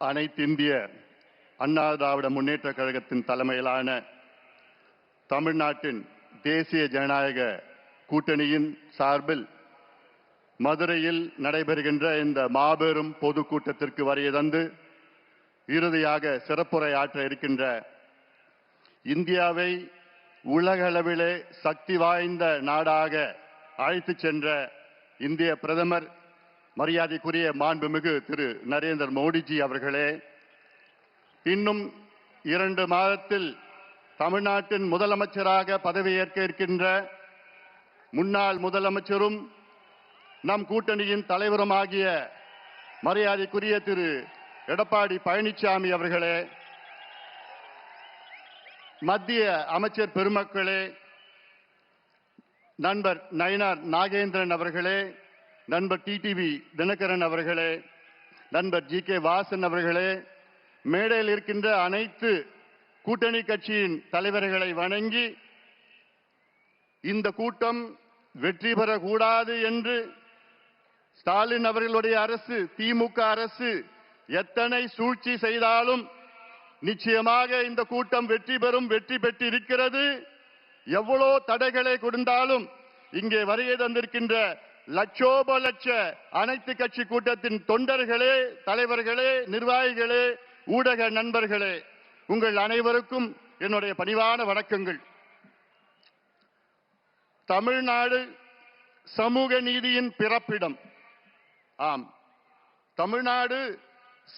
அனைத்திந்திய அண்ணா திராவிட முன்னேற்ற கழகத்தின் தலைமையிலான தமிழ்நாட்டின் தேசிய ஜனநாயக கூட்டணியின் சார்பில் மதுரையில் நடைபெறுகின்ற இந்த மாபெரும் பொதுக்கூட்டத்திற்கு வருகை தந்து இறுதியாக சிறப்புரை ஆற்ற இருக்கின்ற இந்தியாவை உலகளவிலே சக்தி வாய்ந்த நாடாக அழைத்து சென்ற இந்திய பிரதமர் மரியாதைக்குரிய மாண்புமிகு திரு நரேந்திர மோடிஜி அவர்களே, இன்னும் 2 மாதத்தில் தமிழ்நாட்டின் முதலமைச்சராக பதவியேற்க இருக்கின்ற முன்னாள் முதலமைச்சரும் நம் கூட்டணியின் தலைவருமாகிய மரியாதைக்குரிய திரு எடப்பாடி பழனிசாமி அவர்களே, மத்திய அமைச்சர் பெருமக்களே, நண்பர் நயினார் நாகேந்திரன் அவர்களே, நண்பர் டிடிவி தினகரன் அவர்களே, நண்பர் ஜி.கே. வாசன் அவர்களே, மேடையில் இருக்கின்ற அனைத்து கூட்டணி கட்சியின் தலைவர்களை வணங்கி இந்த கூட்டம் வெற்றி பெறக்கூடாது என்று ஸ்டாலின் அவர்களுடைய அரசு, திமுக அரசு எத்தனை சூழ்ச்சி செய்தாலும் நிச்சயமாக இந்த கூட்டம் வெற்றி பெறும், வெற்றி பெற்று இருக்கிறது. எவ்வளோ தடைகளை கொடுத்தாலும் இங்கே வருகை தந்திருக்கின்ற லட்சோப லட்ச அனைத்து கட்சி கூட்டத்தின் தொண்டர்களே, தலைவர்களே, நிர்வாகிகளே, ஊடக நண்பர்களே, உங்கள் அனைவருக்கும் என்னுடைய பணிவான வணக்கங்கள். தமிழ்நாடு சமூக நீதியின் பிறப்பிடம். ஆம், தமிழ்நாடு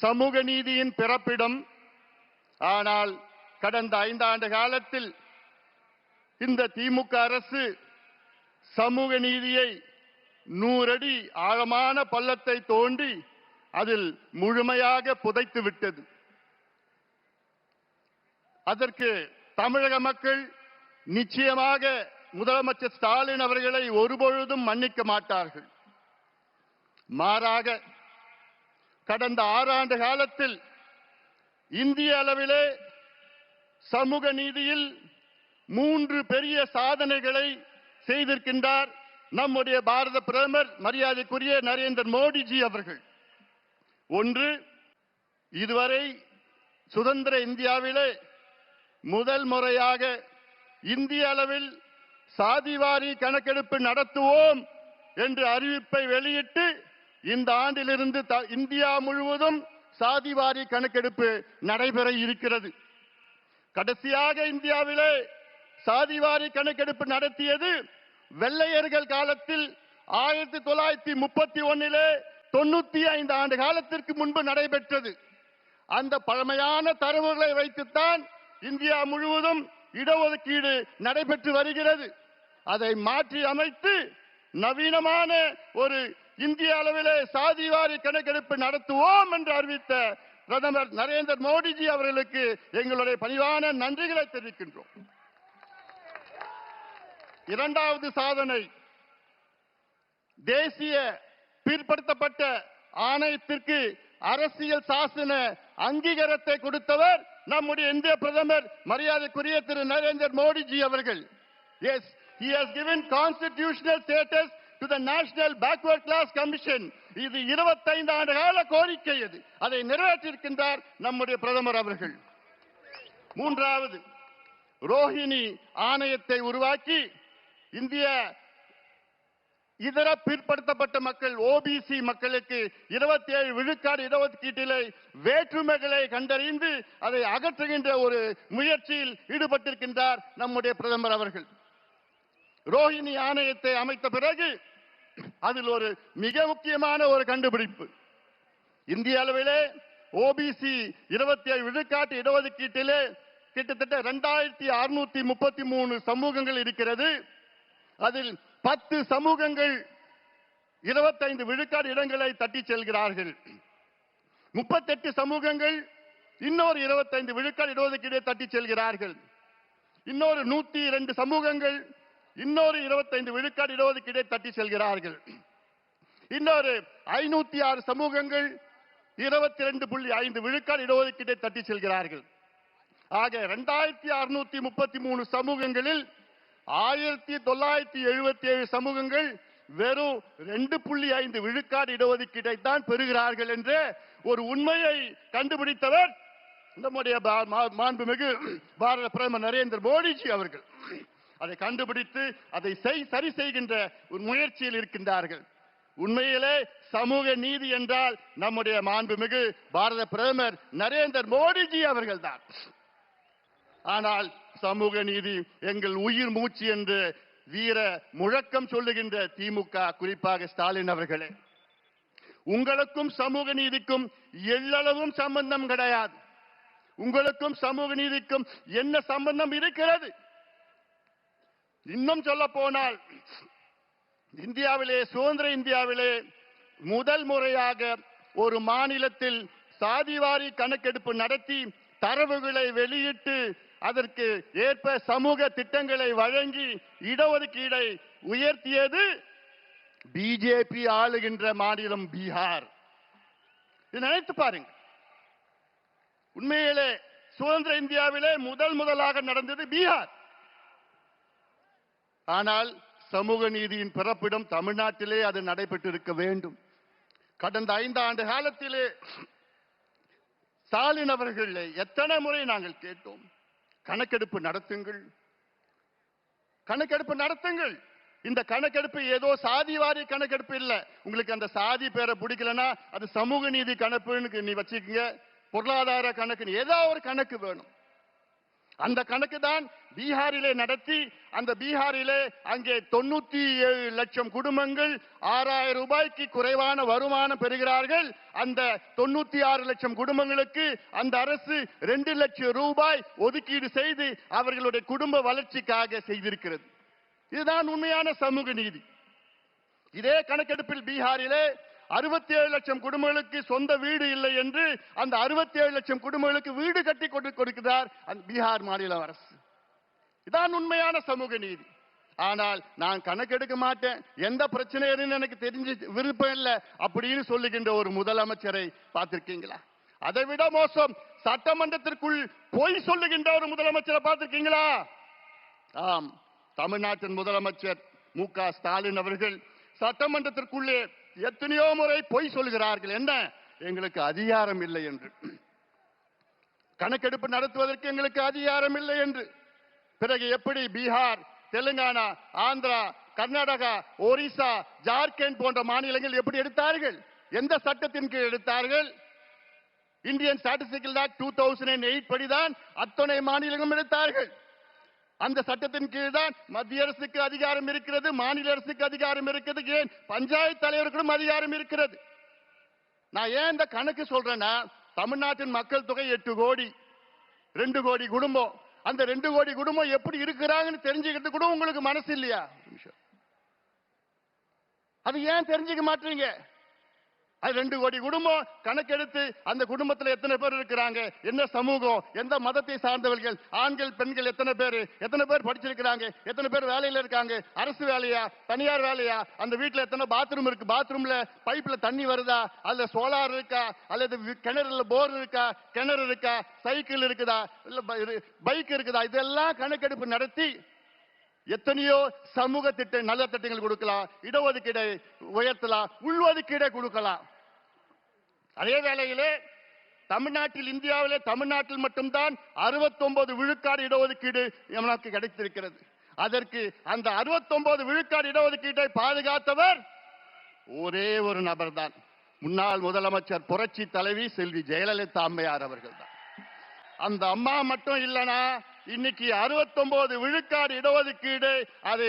சமூக நீதியின் பிறப்பிடம். ஆனால் கடந்த 5 ஆண்டு காலத்தில் இந்த திமுக அரசு சமூக நீதியை 100 அடி ஆழமான பள்ளத்தை தோண்டி அதில் முழுமையாக புதைத்து விட்டது. அதற்கு தமிழக மக்கள் நிச்சயமாக முதலமைச்சர் ஸ்டாலின் அவர்களை ஒருபொழுதும் மன்னிக்க மாட்டார்கள். மாறாக கடந்த 6 ஆண்டு காலத்தில் இந்திய அளவிலே சமூக நீதியில் 3 பெரிய சாதனைகளை செய்திருக்கின்றார் நம்முடைய பாரத பிரதமர் மரியாதைக்குரிய நரேந்திர மோடிஜி அவர்கள். ஒன்று, இதுவரை சுதந்திர இந்தியாவிலே முதல் முறையாக இந்திய அளவில் சாதிவாரி கணக்கெடுப்பு நடத்துவோம் என்று அறிவிப்பை வெளியிட்டு இந்த ஆண்டிலிருந்து இந்தியா முழுவதும் சாதிவாரி கணக்கெடுப்பு நடைபெற இருக்கிறது. கடைசியாக இந்தியாவிலே சாதிவாரி கணக்கெடுப்பு நடத்தியது வெள்ளையர்கள் காலத்தில் 1931 95 ஆண்டு காலத்திற்கு முன்பு நடைபெற்றது. அந்த பழமையான தரவுகளை வைத்துத்தான் இந்தியா முழுவதும் இடஒதுக்கீடு நடைபெற்று வருகிறது. அதை மாற்றி அமைத்து நவீனமான ஒரு இந்திய அளவிலே சாதிவாரி கணக்கெடுப்பு நடத்துவோம் என்று அறிவித்த பிரதமர் நரேந்திர மோடிஜி அவர்களுக்கு எங்களுடைய பணிவான நன்றிகளை தெரிவிக்கின்றோம். இரண்டாவது சாதனை, தேசிய பிற்படுத்தப்பட்ட ஆணையத்திற்கு அரசியல் சாசன அங்கீகாரத்தை கொடுத்தவர் நம்முடைய இந்திய பிரதமர் மரியாதைக்குரிய திரு நரேந்திர மோடிஜி அவர்கள். Yes, he has given constitutional status to the National Backward Class Commission. இது 25 ஆண்டு கால கோரிக்கை. அதை நிறைவேற்றியிருக்கின்றார் நம்முடைய பிரதமர் அவர்கள். மூன்றாவது, ரோஹிணி ஆணையத்தை உருவாக்கி இந்திய இதர பிற்படுத்தப்பட்ட மக்கள் ஓபிசி மக்களுக்கு 27 விழுக்காடு இடஒதுக்கீட்டிலே வேற்றுமைகளை கண்டறிந்து அதை அகற்றுகின்ற ஒரு முயற்சியில் ஈடுபட்டிருக்கின்றார் நம்முடைய பிரதமர் அவர்கள். ரோஹிணி ஆணையத்தை அமைத்த பிறகு அதில் ஒரு மிக முக்கியமான ஒரு கண்டுபிடிப்பு, இந்திய அளவிலே ஓபிசி 27 விழுக்காட்டு இடஒதுக்கீட்டிலே கிட்டத்தட்ட 2633 சமூகங்கள் இருக்கிறது. அதில் 10 சமூகங்கள் 25 விழுக்காடு இடங்களை தட்டி செல்கிறார்கள். 38 சமூகங்கள் இன்னொரு 25 விழுக்காடு இடஒதுக்கீடை தட்டி செல்கிறார்கள். இன்னொரு 102 சமூகங்கள் இன்னொரு 25 விழுக்காடு இடஒதுக்கீடை தட்டி செல்கிறார்கள். இன்னொரு 506 சமூகங்கள் 22.5 விழுக்காடு இடஒதுக்கீடை தட்டி செல்கிறார்கள். ஆக 2633 சமூகங்களில் 1977 சமூகங்கள் வெறும் 2.5 விழுக்காடு இடஒதுக்கீட்டை தான் பெறுகிறார்கள் என்ற ஒரு உண்மையை கண்டுபிடித்தவர் நம்முடைய மாண்புமிகு பாரத பிரதமர் நரேந்திர மோடிஜி அவர்கள். அதை கண்டுபிடித்து அதை சரி செய்கின்ற ஒரு முயற்சியில் இருக்கின்றார்கள். உண்மையிலே சமூக நீதி என்றால் நம்முடைய மாண்புமிகு பாரத பிரதமர் நரேந்திர மோடிஜி அவர்கள் தான். ஆனால் சமூக நீதி எங்கள் உயிர் மூச்சு என்று வீர முழக்கம் சொல்லுகின்ற திமுக, குறிப்பாக ஸ்டாலின் அவர்களே, உங்களுக்கும் சமூக நீதிக்கும் எள்ளளவும் சம்பந்தம் கிடையாது. உங்களுக்கும் சமூக நீதிக்கும் என்ன சம்பந்தம் இருக்கிறது? இன்னும் சொல்ல போனால் இந்தியாவிலே, சுதந்திர இந்தியாவிலே முதல் முறையாக ஒரு மாநிலத்தில் சாதிவாரி கணக்கெடுப்பு நடத்தி தரவுகளை வெளியிட்டு அதற்கு ஏற்ப சமூக திட்டங்களை வழங்கி இடஒதுக்கீடை உயர்த்தியது பிஜேபி ஆளுகின்ற மாநிலம் பீகார். நினைத்து பாருங்க. உண்மையிலே சுதந்திர இந்தியாவிலே முதலாக நடந்தது பீகார். ஆனால் சமூக நீதியின் பிறப்பிடம் தமிழ்நாட்டிலே அது நடைபெற்று இருக்க வேண்டும். கடந்த 5 ஆண்டு காலத்திலே ஸ்டாலின் அவர்களே எத்தனை முறை நாங்கள் கேட்டோம், கணக்கெடுப்பு நடத்துங்கள், கணக்கெடுப்பு நடத்துங்கள். இந்த கணக்கெடுப்பு ஏதோ சாதிவாரி கணக்கெடுப்பு இல்ல. உங்களுக்கு அந்த சாதி பேரை பிடிக்கலன்னா அது சமூக நீதி கணக்குன்னு நீ வச்சுக்கங்க, பொருளாதார கணக்கு, ஏதோ ஒரு கணக்கு வேணும். அந்த கணக்கு தான் பீகாரிலே நடத்தி, அந்த பீகாரிலே அங்கே 97 லட்சம் குடும்பங்கள் 6000 ரூபாய்க்கு குறைவான வருமானம் பெறுகிறார்கள். அந்த 96 லட்சம் குடும்பங்களுக்கு அந்த அரசு 2 லட்சம் ரூபாய் ஒதுக்கீடு செய்து அவர்களுடைய குடும்ப வளர்ச்சிக்காக செய்திருக்கிறது. இதுதான் உண்மையான சமூக நீதி. இதே கணக்கெடுப்பில் பீகாரிலே 67 லட்சம் குடும்பங்களுக்கு சொந்த வீடு இல்லை என்று அந்த 67 லட்சம் குடும்பங்களுக்கு வீடு கட்டி கொடுக்கிறார் அந்த பீகார் மாநில அரசு. இதான் உண்மையான சமூக நீதி. ஆனால் நான் கணக்கெடுக்க மாட்டேன், எந்த பிரச்சனையும் எனக்கு தெரிஞ்சு விருப்பம் இல்லை அப்படின்னு சொல்லுகின்ற ஒரு முதலமைச்சரை பார்த்திருக்கீங்களா? அதை விட மோசம், சட்டமன்றத்திற்குள் பொய் சொல்லுகின்ற ஒரு முதலமைச்சரை பார்த்திருக்கீங்களா? ஆம், தமிழ்நாட்டின் முதலமைச்சர் மு.க. ஸ்டாலின் அவர்கள் சட்டமன்றத்திற்குள்ளே எத்தனையோ முறை பொய் சொல்கிறார்கள். என்ன, எங்களுக்கு அதிகாரம் இல்லை என்று, கணக்கெடுப்பு நடத்துவதற்கு எங்களுக்கு அதிகாரம் இல்லை என்று. பிறகு எப்படி பீகார், தெலுங்கானா, ஆந்திரா, கர்நாடகா, ஒரிசா, ஜார்க்கண்ட் போன்ற மாநிலங்கள் எப்படி எடுத்தார்கள்? எந்த சட்டத்தின் கீழ் எடுத்தார்கள்? இந்தியன் ஸ்டாட்டிஸ்டிக்கல் ஆக்ட் 2008 படிதான் அத்தனை மாநிலங்களும் எடுத்தார்கள். அந்த சட்டத்தின் கீழ் தான் மத்திய அரசுக்கு அதிகாரம் இருக்கிறது, மாநில அரசுக்கு அதிகாரம் இருக்கிறது, ஏன் பஞ்சாயத்து தலைவர்களும் அதிகாரம் இருக்கிறது. நான் ஏன் இந்த கணக்கு சொல்றேன்னா, தமிழ்நாட்டின் மக்கள் தொகை 8 கோடி, 2 கோடி குடும்பம். அந்த 2 கோடி குடும்பம் எப்படி இருக்கிறாங்கன்னு தெரிஞ்சுக்கிறது கூட உங்களுக்கு மனசு இல்லையா? அது ஏன் தெரிஞ்சுக்க மாட்டீங்க? அது 2 கோடி குடும்பம் கணக்கெடுத்து அந்த குடும்பத்தில் எத்தனை பேர் இருக்கிறாங்க, என்ன சமூகம், எந்த மதத்தை சார்ந்தவர்கள், ஆண்கள் பெண்கள் எத்தனை பேர் படிச்சிருக்கிறாங்க, எத்தனை பேர் வேலையில இருக்காங்க, அரசு வேலையா தனியார் வேலையா, அந்த வீட்டில் எத்தனை பாத்ரூம் இருக்கு, பாத்ரூம்ல பைப்ல தண்ணி வருதா, அதுல சோலார் இருக்கா, அல்லது கிணறுல போர் இருக்கா, கிணறு இருக்கா, சைக்கிள் இருக்குதா, இல்ல பைக் இருக்குதா, இதெல்லாம் கணக்கெடுப்பு நடத்தி எத்தனையோ சமூக திட்ட நல்ல திட்டங்கள் கொடுக்கலாம், இடஒதுக்கீடை உயர்த்தலாம், உள்ஒதுக்கீடை கொடுக்கலாம். அதே வேளையிலே தமிழ்நாட்டில், இந்தியாவிலே தமிழ்நாட்டில் மட்டும்தான் 69 விழுக்காடு இடஒதுக்கீடு நமக்கு கிடைத்திருக்கிறது. அதற்கு அந்த 69 விழுக்காடு இடஒதுக்கீட்டை பாதுகாத்தவர் ஒரே ஒரு நபர் தான், முன்னாள் முதலமைச்சர் புரட்சி தலைவி செல்வி ஜெயலலிதா அம்மையார் அவர்கள் தான். அந்த அம்மா மட்டும் இல்லனா இன்னைக்கு 69 விழுக்காடு இடஒதுக்கீடு அதை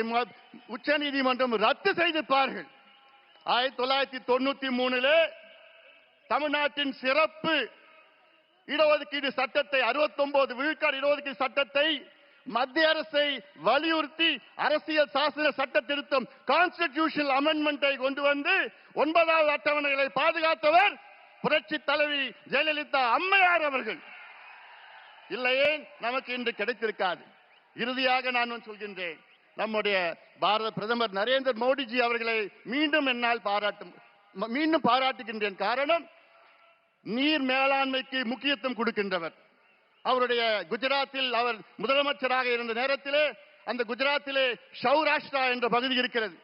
உச்ச நீதிமன்றம் ரத்து செய்திருப்பார்கள். 1993 தமிழ்நாட்டின் சிறப்பு இடஒதுக்கீடு சட்டத்தை, 69 விழுக்காடு இடஒதுக்கீடு சட்டத்தை மத்திய அரசை வலியுறுத்தி அரசியல் சாசன சட்ட திருத்தம், கான்ஸ்டிடியூஷனல் அமெண்ட்மெண்டை கொண்டு வந்து 9வது அட்டவணைகளை பாதுகாத்தவர் புரட்சி தலைவி ஜெயலலிதா அம்மையார் அவர்கள். இல்லையே நமக்கு இன்று கிடைத்திருக்காது. இறுதியாக நான் சொல்கின்றேன், நம்முடைய பாரத பிரதமர் நரேந்திர மோடிஜி அவர்களை மீண்டும் பாராட்டுகின்றேன். காரணம், நீர் மேலாண்மைக்கு முக்கியத்துவம் கொடுக்கின்றவர். அவருடைய குஜராத்தில் அவர் முதலமைச்சராக இருந்த நேரத்திலே அந்த குஜராத்திலே சௌராஷ்டிரா என்ற பகுதி இருக்கிறது.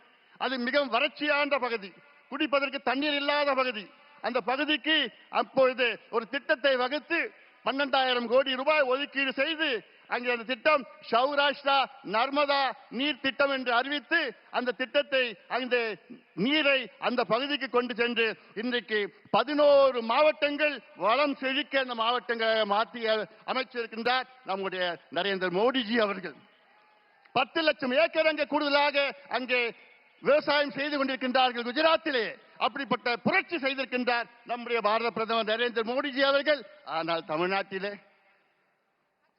அது மிகவும் வறட்சியான பகுதி, குடிப்பதற்கு தண்ணீர் இல்லாத பகுதி. அந்த பகுதிக்கு அப்பொழுது ஒரு திட்டத்தை வகுத்து 12,000 கோடி ரூபாய் ஒதுக்கீடு செய்து அங்கே அந்த திட்டம் சௌராஷ்டிரா நர்மதா நீர் திட்டம் என்று அறிவித்து அந்த திட்டத்தை அந்த நீரை அந்த பகுதிக்கு கொண்டு சென்று இன்றைக்கு 11 மாவட்டங்கள் வளம் செழிக்க அந்த மாவட்டங்களை மாற்றி அமைச்சிருக்கின்றார் நம்முடைய நரேந்திர மோடிஜி அவர்கள். 10 லட்சம் ஏக்கர் அங்கே கூடுதலாக அங்கே விவசாயம் செய்து கொண்டிருக்கின்றார்கள் குஜராத்திலே. அப்படிப்பட்ட புரட்சி செய்திருக்கின்றார் நம்முடைய பாரத பிரதமர் நரேந்திர மோடிஜி அவர்கள். ஆனால் தமிழ்நாட்டிலே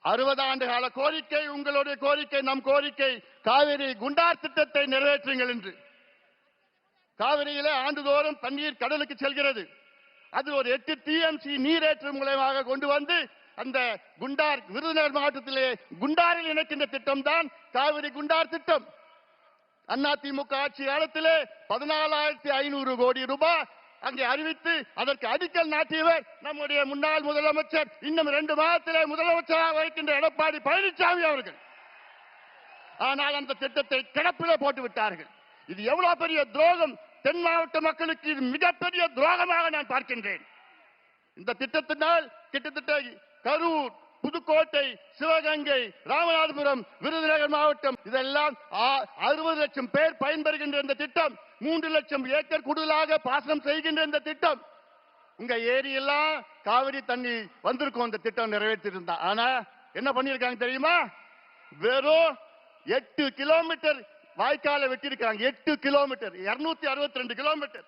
60 ஆண்டு கால கோரிக்கை, உங்களுடைய கோரிக்கை, நம் கோரிக்கை, காவிரி குண்டார் திட்டத்தை நிறைவேற்றுங்கள் என்று. காவிரியிலே ஆண்டுதோறும் தண்ணீர் கடலுக்கு செல்கிறது. அது ஒரு 8 TMC நீரேற்று மூலமாக கொண்டு வந்து அந்த குண்டார் விருதுநகர் மாவட்டத்திலே குண்டாரில் இணைக்கின்ற திட்டம் தான் காவிரி குண்டார் திட்டம். அதிமுக ஆட்சி காலத்திலே 14,500 கோடி ரூபாய் அங்கே அறிவித்து அதற்கு அடிக்கல் நாட்டியவர் நம்முடைய முன்னாள் முதலமைச்சர், இன்னும் 2 மாதத்திலே முதலமைச்சராக வைக்கின்ற எடப்பாடி பழனிசாமி அவர்கள். ஆனால் அந்த திட்டத்தை கிடப்பிலே போட்டு விட்டார்கள். இது எவ்வளவு பெரிய துரோகம்! தென் மாவட்ட மக்களுக்கு இது மிகப்பெரிய துரோகமாக நான் பார்க்கின்றேன். இந்த திட்டத்தினால் கிட்டத்தட்ட கரூர், புதுக்கோட்டை, சிவகங்கை, ராமநாதபுரம், விருதுநகர் மாவட்டம் இதெல்லாம் 60 லட்சம் பேர் பயன்பெறுகின்ற இந்த திட்டம், 3 லட்சம் ஏக்கர் கூடுதலாக பாசனம் செய்கின்ற இந்த திட்டம். உங்க ஏரியெல்லாம் காவிரி தண்ணி வந்திருக்கும் அந்த திட்டம் நிறைவேற்றிருந்தா. ஆனா என்ன பண்ணிருக்காங்க தெரியுமா? வெறும் 8 கிலோமீட்டர் வாய்க்கால வெட்டியிருக்காங்க. 8 கிலோமீட்டர், 262 கிலோமீட்டர்,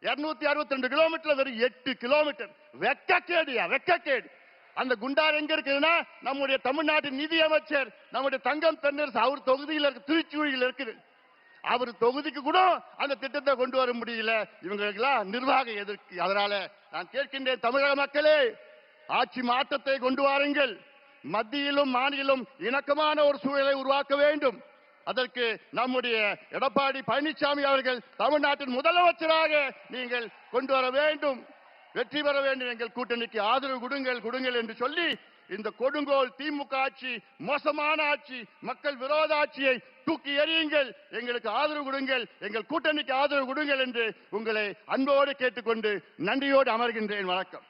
262 கிலோமீட்டர், வெறும் 8 கிலோமீட்டர். வெக்கக்கேடியா, வெக்கக்கேடு. அந்த குண்டார் எங்க இருக்குதுன்னா நம்முடைய தமிழ்நாட்டின் நிதி அமைச்சர் நம்முடைய தங்கம் தென்னரசு அவர் தொகுதியில் இருக்கு, திருச்சூழியில் இருக்குது. அவர் தொகுதிக்கு கூட அந்த திட்டத்தை கொண்டு வர முடியல. இவங்களுக்கெல்லாம் நிர்வாக எதிர்க்கு. அதனால நான் கேட்கின்றேன், தமிழக மக்களே, ஆட்சி மாற்றத்தை கொண்டு வாருங்கள். மத்தியிலும் மாநிலம் இணக்கமான ஒரு சூழலை உருவாக்க வேண்டும். அதற்கு நம்முடைய எடப்பாடி பழனிசாமி அவர்கள் தமிழ்நாட்டின் முதலமைச்சராக நீங்கள் கொண்டு வர வேண்டும். வெற்றி பெற வேண்டும். எங்கள் கூட்டணிக்கு ஆதரவு கொடுங்கள் என்று சொல்லி இந்த கொடுங்கோல் திமுக ஆட்சி, மோசமான ஆட்சி, மக்கள் விரோத ஆட்சியை தூக்கி எறியுங்கள். எங்களுக்கு ஆதரவு கொடுங்கள், எங்கள் கூட்டணிக்கு ஆதரவு கொடுங்கள் என்று உங்களை அன்போடு கேட்டுக்கொண்டு நன்றியோடு அமர்கின்றேன். வணக்கம்.